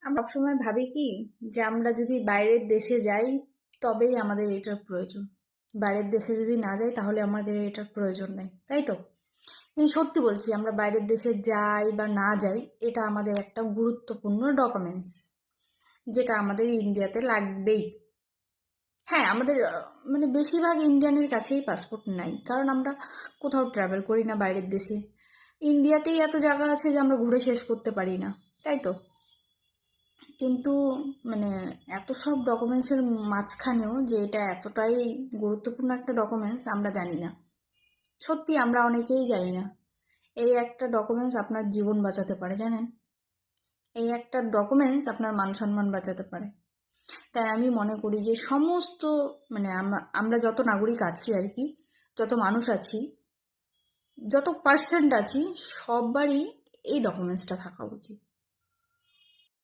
আমরা সবসময় ভাবি কি যে আমরা যদি বাইরের দেশে যাই তবেই আমাদের এটার প্রয়োজন, বাইরের দেশে যদি না যাই তাহলে আমাদের এটার প্রয়োজন নেই, তাই তো? কিন্তু সত্যি বলছি, আমরা বাইরের দেশে যাই বা না যাই, এটা আমাদের একটা গুরুত্বপূর্ণ ডকুমেন্টস, যেটা আমাদের ইন্ডিয়াতে লাগবেই। হ্যাঁ, আমাদের মানে বেশিরভাগ ইন্ডিয়ানের কাছেই পাসপোর্ট নাই, কারণ আমরা কোথাও ট্রাভেল করি না বাইরের দেশে। ইন্ডিয়াতেই এত জায়গা আছে যে আমরা ঘুরে শেষ করতে পারি না, তাই তো? কিন্তু মানে এত সব ডকুমেন্টসের মাঝখানেও যে এটা এতটাই গুরুত্বপূর্ণ একটা ডকুমেন্টস আমরা জানি না। সত্যি আমরা অনেকেই জানি না। এই একটা ডকুমেন্টস আপনার জীবন বাঁচাতে পারে, জানেন? এই একটা ডকুমেন্টস আপনার মান সম্মান বাঁচাতে পারে। তাই আমি মনে করি যে সমস্ত মানে আমরা যত নাগরিক আছি আর কি, যত মানুষ আছি, যত পার্সেন্ট আছি, সবারই এই ডকুমেন্টসটা থাকা উচিত।